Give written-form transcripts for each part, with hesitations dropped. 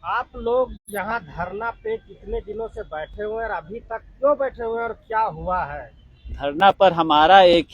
आप लोग यहाँ धरना पे कितने दिनों से बैठे हुए हैं और अभी तक क्यों बैठे हुए हैं और क्या हुआ है? धरना पर हमारा एक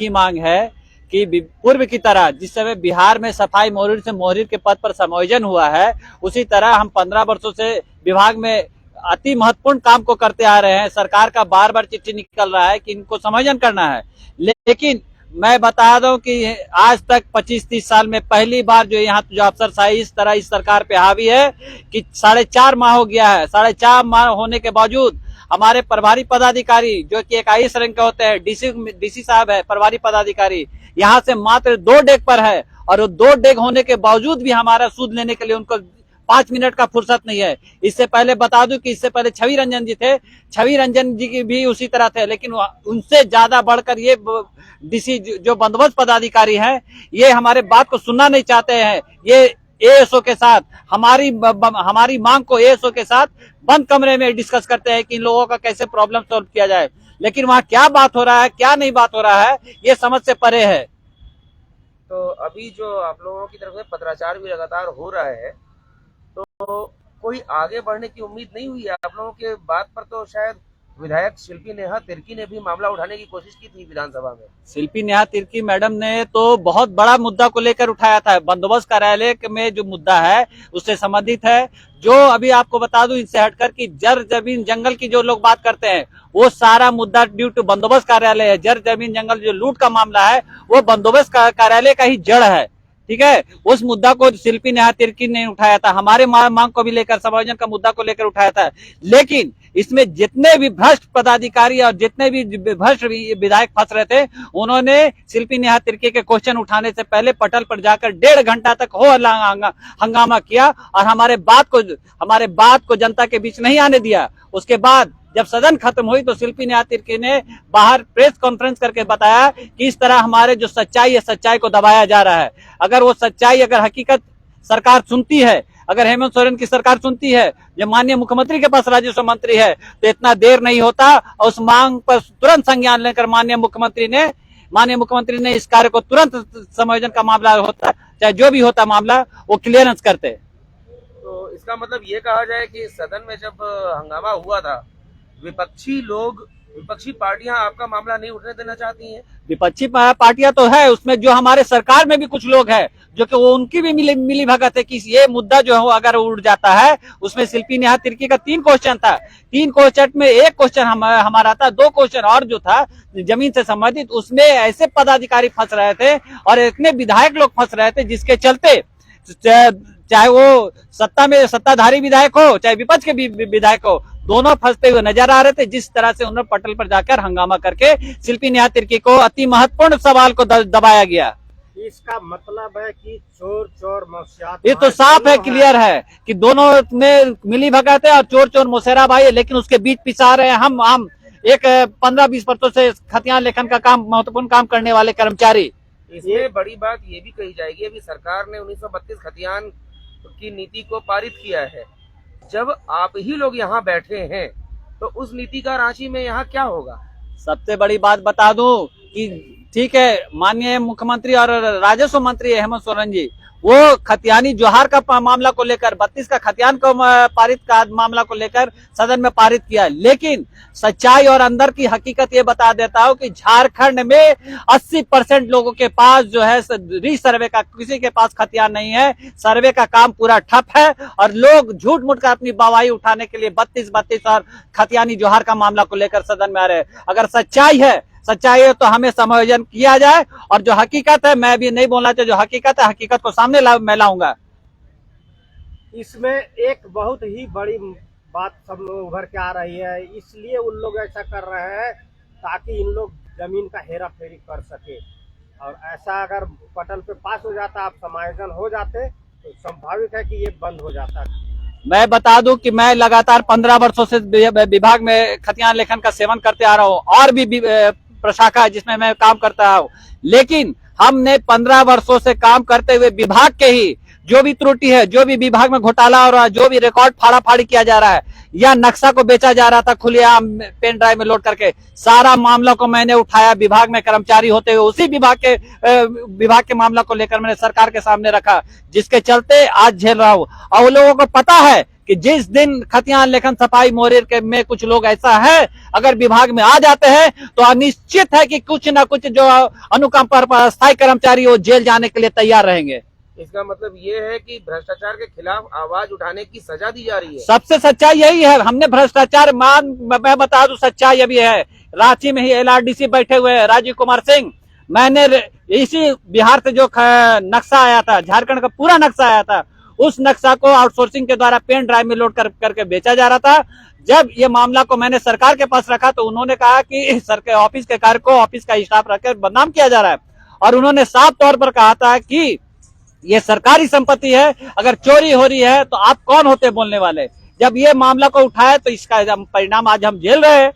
ही मांग है कि पूर्व की तरह जिस समय बिहार में सफाई मोहरिर से मोहरिर के पद पर समायोजन हुआ है, उसी तरह हम 15 वर्षों से विभाग में अति महत्वपूर्ण काम को करते आ रहे हैं। सरकार का बार बार चिट्ठी निकल रहा है कि इनको समायोजन करना है, लेकिन मैं बता दूं कि आज तक 25-30 साल में पहली बार जो यहाँ जो अफसरशाही इस तरह इस सरकार पे हावी है कि 4.5 माह हो गया है। 4.5 माह होने के बावजूद हमारे प्रभारी पदाधिकारी जो कि एक आईएएस रैंक के होते हैं, डीसी साहब है प्रभारी पदाधिकारी, यहाँ से मात्र 2 डेग पर है और 2 डेग होने के बावजूद भी हमारा सूद लेने के लिए उनको 5 मिनट का फुर्सत नहीं है। इससे पहले बता दूं कि इससे पहले छवि रंजन जी थे, छवि रंजन जी की भी उसी तरह थे, लेकिन उनसे ज्यादा बढ़कर ये डीसी जो बंदोबस्त पदाधिकारी हैं, ये हमारे बात को सुनना नहीं चाहते हैं। ये एएसओ के साथ हमारी मांग को एएसओ के साथ बंद कमरे में डिस्कस करते हैं कि इन लोगों का कैसे प्रॉब्लम सॉल्व किया जाए, लेकिन वहाँ क्या बात हो रहा है क्या नहीं बात हो रहा है ये समझ से परे है। तो अभी जो आप लोगों की तरफ से पत्राचार भी लगातार हो रहा है, तो कोई आगे बढ़ने की उम्मीद नहीं हुई है आप लोगों के बात पर? तो शायद विधायक शिल्पी नेहा तिर्की ने भी मामला उठाने की कोशिश की थी विधानसभा में। शिल्पी नेहा तिर्की मैडम ने तो बहुत बड़ा मुद्दा को लेकर उठाया था। बंदोबस्त कार्यालय में जो मुद्दा है उससे संबंधित है। जो अभी आपको बता दूं इनसे हटकर कि जर जमीन जंगल की जो लोग बात करते हैं वो सारा मुद्दा ड्यू टू बंदोबस्त कार्यालय है। जर जमीन जंगल जो लूट का मामला है वो बंदोबस्त कार्यालय का ही जड़ है, ठीक है। उस मुद्दा को शिल्पी नेहा तिर्की ने उठाया था, हमारे मांग को भी लेकर समायोजन का मुद्दा को लेकर उठाया था। लेकिन इसमें जितने भी भ्रष्ट पदाधिकारी और जितने भी भ्रष्ट विधायक फंस रहे थे, उन्होंने शिल्पी नेहा तिर्की के क्वेश्चन उठाने से पहले पटल पर जाकर 1.5 घंटा तक हो हंगामा किया और हमारे बात को जनता के बीच नहीं आने दिया। उसके बाद जब सदन खत्म हुई तो शिल्पी नेहा तिर्की ने बाहर प्रेस कॉन्फ्रेंस करके बताया कि इस तरह हमारे जो सच्चाई है सच्चाई को दबाया जा रहा है। अगर वो सच्चाई अगर हकीकत सरकार सुनती है, अगर हेमंत सोरेन की सरकार सुनती है, जो माननीय मुख्यमंत्री के पास राजस्व मंत्री है, तो इतना देर नहीं होता और उस मांग पर तुरंत संज्ञान लेकर माननीय मुख्यमंत्री ने इस कार्य को तुरंत समायोजन का मामला होता चाहे जो भी होता मामला वो क्लियरेंस करते। तो इसका मतलब ये कहा जाए कि सदन में जब हंगामा हुआ था, विपक्षी पार्टियां आपका मामला नहीं उठने देना चाहती हैं? विपक्षी पार्टियां तो है, उसमें जो हमारे सरकार में भी कुछ लोग हैं जो कि वो उनकी भी मिली भगत है कि ये मुद्दा जो है अगर उड़ जाता है। उसमें शिल्पी नेहा तिर्की का 3 क्वेश्चन था, 3 क्वेश्चन में 1 क्वेश्चन हमारा था, 2 क्वेश्चन और जो था जमीन से संबंधित, उसमें ऐसे पदाधिकारी फंस रहे थे और इतने विधायक लोग फंस रहे थे जिसके चलते चाहे वो सत्ताधारी विधायक हो चाहे विपक्ष के विधायक हो, दोनों फंसते हुए नजर आ रहे थे। जिस तरह से उन्होंने पटल पर जाकर हंगामा करके शिल्पी नेहा तिर्की को अति महत्वपूर्ण सवाल को दबाया गया। इसका मतलब है कि चोर चोर मौसियात, ये तो साफ है, क्लियर है कि दोनों में मिली भगत है और चोर चोर मौसेरा भाई है, लेकिन उसके बीच पिसा रहे हैं हम एक 15-20 वर्षों से खतियान लेखन का काम महत्वपूर्ण काम करने वाले कर्मचारी। इसमें बड़ी बात ये भी कही जाएगी, अभी सरकार ने 1932 खतियान की नीति को पारित किया है। जब आप ही लोग यहाँ बैठे हैं तो उस नीति का रांची में यहाँ क्या होगा? सबसे बड़ी बात बता दूं कि ठीक है, माननीय मुख्यमंत्री और राजस्व मंत्री हेमंत सोरेन जी वो खतियानी जोहार का मामला को लेकर 32 का खतियान को पारित का मामला को लेकर सदन में पारित किया, लेकिन सच्चाई और अंदर की हकीकत ये बता देता हूं कि झारखंड में 80% लोगों के पास जो है रीसर्वे का किसी के पास खतियान नहीं है। सर्वे का काम पूरा ठप है और लोग झूठ मूठ कर अपनी वाहवाही उठाने के लिए 32 और खतियानी जोहार का मामला को लेकर सदन में आ रहे हैं। अगर सच्चाई है तो हमें समायोजन किया जाए और जो हकीकत है, मैं भी नहीं बोलना चाहिए, जो हकीकत है हकीकत को सामने मैं लाऊंगा। इसमें एक बहुत ही बड़ी बात सब लोग उभर के आ रही है, इसलिए उन लोग ऐसा कर रहे हैं ताकि इन लोग जमीन का हेरा फेरी कर सके। और ऐसा अगर पटल पे पास हो जाता, आप समायोजन हो जाते तो स्वाभाविक है कि ये बंद हो जाता। मैं बता दूं कि मैं लगातार 15 वर्षों से विभाग में खतियान लेखन का सेवन करते आ रहा हूं और भी प्रशाखा है जिसमें मैं काम करता हूं, लेकिन हमने 15 वर्षों से काम करते हुए विभाग के ही जो भी त्रुटि है, जो भी विभाग में घोटाला हो रहा है, जो भी रिकॉर्ड फाड़ा फाड़ी किया जा रहा है या नक्शा को बेचा जा रहा था खुलेआम पेन ड्राइव में लोड करके, सारा मामला को मैंने उठाया। विभाग में कर्मचारी होते हुए उसी विभाग के मामला को लेकर मैंने सरकार के सामने रखा, जिसके चलते आज झेल रहा हूं। और वो लोगों को पता है कि जिस दिन खतियान लेखन सफाई मोहरीर के में कुछ लोग ऐसा है अगर विभाग में आ जाते हैं तो अनिश्चित है कि कुछ ना कुछ जो अनुकंप पर स्थायी कर्मचारी वो जेल जाने के लिए तैयार रहेंगे। इसका मतलब ये है कि भ्रष्टाचार के खिलाफ आवाज उठाने की सजा दी जा रही है। सबसे सच्चाई यही है। हमने भ्रष्टाचार मैं बता दूं, सच्चाई अभी है। रांची में ही LRDC बैठे हुए हैं राजीव कुमार सिंह। मैंने इसी बिहार से जो नक्शा आया था, झारखंड का पूरा नक्शा आया था, उस नक्शा को आउटसोर्सिंग के द्वारा पेन ड्राइव में लोड करके बेचा जा रहा था। जब ये मामला को मैंने सरकार के पास रखा तो उन्होंने कहा कि सरकार ऑफिस के कार्य को ऑफिस का स्टाफ रखकर बदनाम किया जा रहा है, और उन्होंने साफ तौर पर कहा था कि ये सरकारी संपत्ति है, अगर चोरी हो रही है तो आप कौन होते बोलने वाले। जब ये मामला को उठाया तो इसका परिणाम आज हम झेल रहे हैं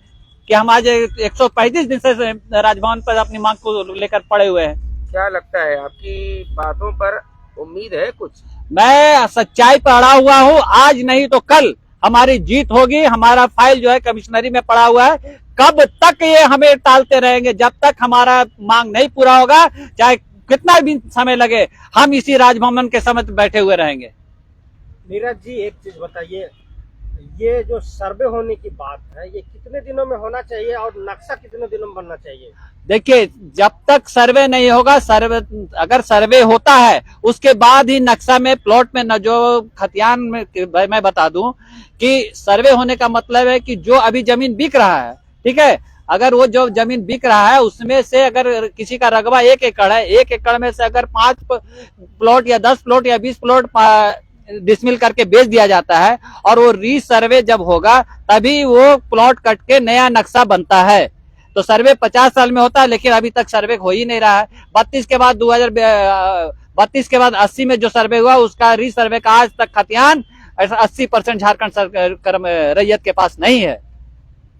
कि हम आज 135 दिन से राजभवन पर अपनी मांग को लेकर पड़े हुए हैं। क्या लगता है, आपकी बातों पर उम्मीद है कुछ? मैं सच्चाई पर अड़ा हुआ हूँ। आज नहीं तो कल हमारी जीत होगी। हमारा फाइल जो है कमिश्नरी में पड़ा हुआ है। कब तक ये हमें टालते रहेंगे? जब तक हमारा मांग नहीं पूरा होगा, चाहे कितना भी समय लगे, हम इसी राजभवन के समक्ष बैठे हुए रहेंगे। नीरज जी, एक चीज बताइए, ये जो सर्वे होने की बात है ये कितने दिनों में होना चाहिए और नक्शा कितने दिनों में बनना चाहिए? देखिए, जब तक सर्वे नहीं होगा, अगर सर्वे होता है उसके बाद ही नक्शा में प्लॉट में न, जो खतियान में मैं बता दूं कि सर्वे होने का मतलब है कि जो अभी जमीन बिक रहा है, ठीक है, अगर वो जो जमीन बिक रहा है उसमें से अगर किसी का रकबा 1 एकड़ है, 1 एकड़ में से अगर 5 प्लॉट या 10 प्लॉट या 20 प्लॉट डिसमिल करके बेच दिया जाता है, और वो रीसर्वे जब होगा तभी वो प्लॉट कट के नया नक्शा बनता है। तो सर्वे 50 साल में होता है, लेकिन अभी तक सर्वे हो ही नहीं रहा है। 32 के बाद 2032 के बाद 80 में जो सर्वे हुआ उसका रीसर्वे का आज तक खतियान 80% झारखंड रैयत के पास नहीं है।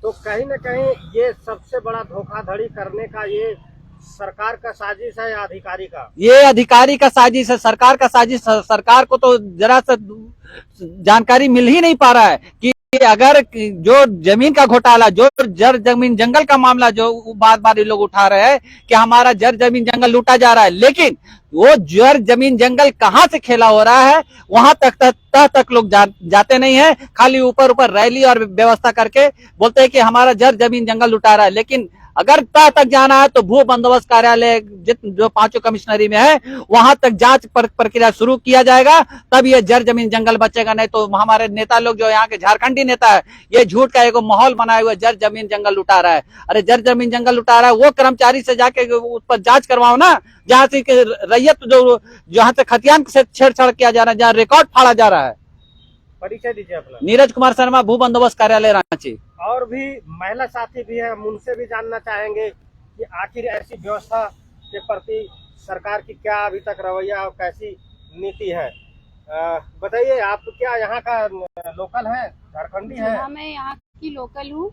तो कहीं ना कहीं ये सबसे बड़ा धोखाधड़ी करने का ये सरकार का साजिश है या अधिकारी का? ये अधिकारी का साजिश है, सरकार का साजिश। सरकार को तो जरा सा जानकारी मिल ही नहीं पा रहा है कि अगर जो जमीन का घोटाला, जो जर जमीन जंगल का मामला जो बार बार ये लोग उठा रहे हैं कि हमारा जर जमीन जंगल लूटा जा रहा है, लेकिन वो जर जमीन जंगल कहाँ से खेला हो रहा है वहां तक लोग जाते नहीं है। खाली ऊपर ऊपर रैली और व्यवस्था करके बोलते हैं कि हमारा जर जमीन जंगल लूटा रहा है, लेकिन अगर तह तक जाना है तो भू बंदोबस्त कार्यालय जो 5 कमिश्नरी में है वहां तक जांच प्रक्रिया शुरू किया जाएगा, तब ये जर जमीन जंगल बचेगा। नहीं तो हमारे नेता लोग जो यहाँ के झारखंडी नेता है ये झूठ का एक माहौल बनाए हुए जर जमीन जंगल लुटा रहा है। अरे जर जमीन जंगल लुटा रहा है वो कर्मचारी से जाके उस पर जांच करवाओ ना, जहाँ से रैयत जहाँ से खतियान से छेड़छाड़ किया जा रहा है, जहाँ रिकॉर्ड फाड़ा जा रहा है। परिचय दीजिए अपना। नीरज कुमार शर्मा, भू बंदोबस्त कार्यालय रांची। और भी महिला साथी भी है, हम उनसे भी जानना चाहेंगे कि आखिर ऐसी व्यवस्था के प्रति सरकार की क्या अभी तक रवैया और कैसी नीति है। बताइए, आप क्या यहाँ का लोकल है, झारखंडी है? हाँ, मैं यहाँ की लोकल हूँ,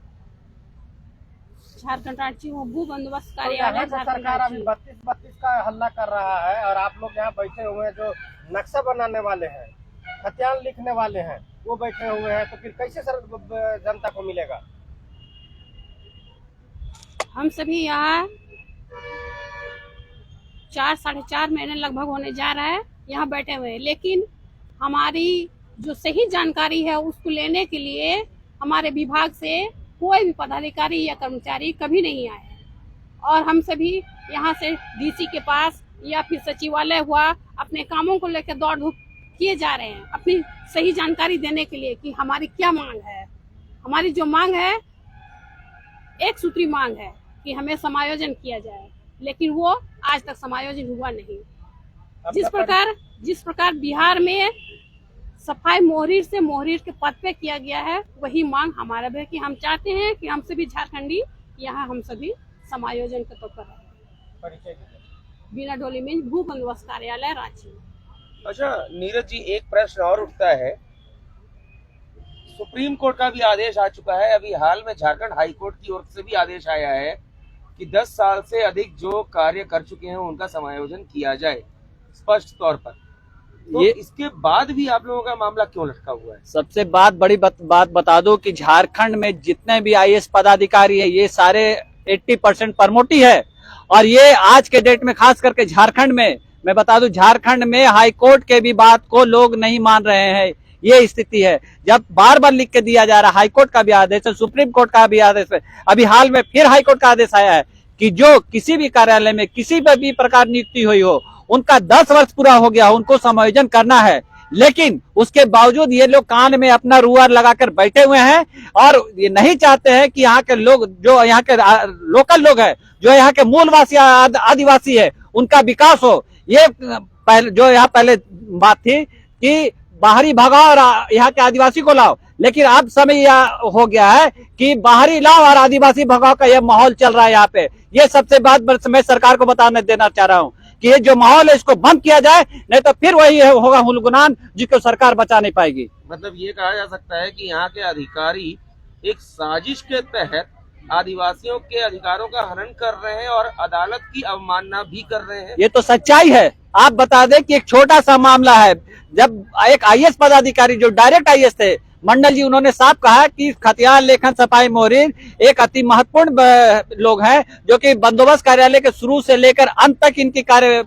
झारखंड रांची हूँ। भू बंदोबस्त तो कार्यालय सरकार अभी 32 का हल्ला कर रहा है और आप लोग यहाँ बैठे हुए हैं जो नक्शा बनाने वाले हैं, खतियान लिखने वाले हैं, वो बैठे हुए हैं, तो फिर कैसे सर जनता को मिलेगा? हम सभी यहाँ 4-4.5 महीने लगभग होने जा रहा है यहाँ बैठे हुए हैं, लेकिन हमारी जो सही जानकारी है उसको लेने के लिए हमारे विभाग से कोई भी पदाधिकारी या कर्मचारी कभी नहीं आए हैं। और हम सभी यहाँ से DC के पास या फिर सचिवालय हुआ अपने कामों को लेकर दौड़ धूप किए जा रहे हैं अपनी सही जानकारी देने के लिए कि हमारी क्या मांग है। हमारी जो मांग है, एक सूत्री मांग है कि हमें समायोजन किया जाए, लेकिन वो आज तक समायोजन हुआ नहीं। जिस प्रकार बिहार में सफाई मोहरीर से मोहरीर के पद पे किया गया है, वही मांग हमारा भी है कि हम चाहते हैं कि हम सभी झारखंडी यहाँ हम सभी समायोजन के तौर पर। बीना डोली में भू बंदोबस्त कार्यालय रांची। अच्छा नीरज जी, एक प्रश्न और उठता है, सुप्रीम कोर्ट का भी आदेश आ चुका है, अभी हाल में झारखंड हाई कोर्ट की ओर से भी आदेश आया है कि 10 साल से अधिक जो कार्य कर चुके हैं उनका समायोजन किया जाए स्पष्ट तौर पर। तो ये इसके बाद भी आप लोगों का मामला क्यों लटका हुआ है? सबसे बड़ी बात बता दो कि झारखंड में जितने भी आईएएस पदाधिकारी है ये सारे 80% प्रमोटी है। और ये आज के डेट में खास करके झारखंड में, मैं बता दूं, झारखंड में हाईकोर्ट के भी बात को लोग नहीं मान रहे हैं। ये स्थिति है। जब बार बार लिख के दिया जा रहा है, हाईकोर्ट का भी आदेश है, सुप्रीम कोर्ट का भी आदेश है, अभी हाल में फिर हाईकोर्ट का आदेश आया है कि जो किसी भी कार्यालय में किसी भी प्रकार नियुक्ति हुई हो, उनका 10 वर्ष पूरा हो गया, उनको समायोजन करना है। लेकिन उसके बावजूद ये लोग कान में अपना रुआर लगाकर बैठे हुए हैं और ये नहीं चाहते हैं कि यहाँ के लोग, जो यहाँ के लोकल लोग हैं, जो यहाँ के मूलवासी आदिवासी है, उनका विकास हो। ये पहले जो यहाँ पहले बात थी कि बाहरी भगाओ और यहाँ के आदिवासी को लाओ, लेकिन अब समय यह हो गया है कि बाहरी लाओ और आदिवासी भगाओ का यह माहौल चल रहा है यहाँ पे। ये सबसे बात मैं सरकार को बताने देना चाह रहा हूँ कि ये जो माहौल है इसको बंद किया जाए, नहीं तो फिर वही होगा हुलगुनान जिसको सरकार बचा नहीं पाएगी। मतलब ये कहा जा सकता है कि यहाँ के अधिकारी एक साजिश के तहत आदिवासियों के अधिकारों का हनन कर रहे हैं और अदालत की अवमानना भी कर रहे हैं। ये तो सच्चाई है। आप बता दें कि एक छोटा सा मामला है, जब एक आईएएस पदाधिकारी जो डायरेक्ट आईएएस थे मंडल जी, उन्होंने साफ कहा कि खतियान लेखन सफाई मोहरिर एक अति महत्वपूर्ण लोग हैं जो कि बंदोबस्त कार्यालय के शुरू से लेकर अंत तक इनकी कार्य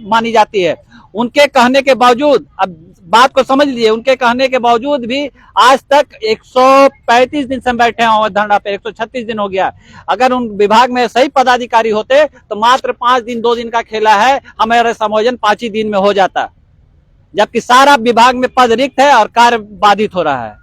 मानी जाती है। उनके कहने के बावजूद, अब बात को समझ लीजिए, उनके कहने के बावजूद भी आज तक 135 दिन से बैठे हैं धरना पे, 136 दिन हो गया। अगर उन विभाग में सही पदाधिकारी होते तो मात्र 5 दिन 2 दिन का खेला है, हमारा समायोजन 5 ही दिन में हो जाता, जबकि सारा विभाग में पद रिक्त है और कार्य बाधित हो रहा है।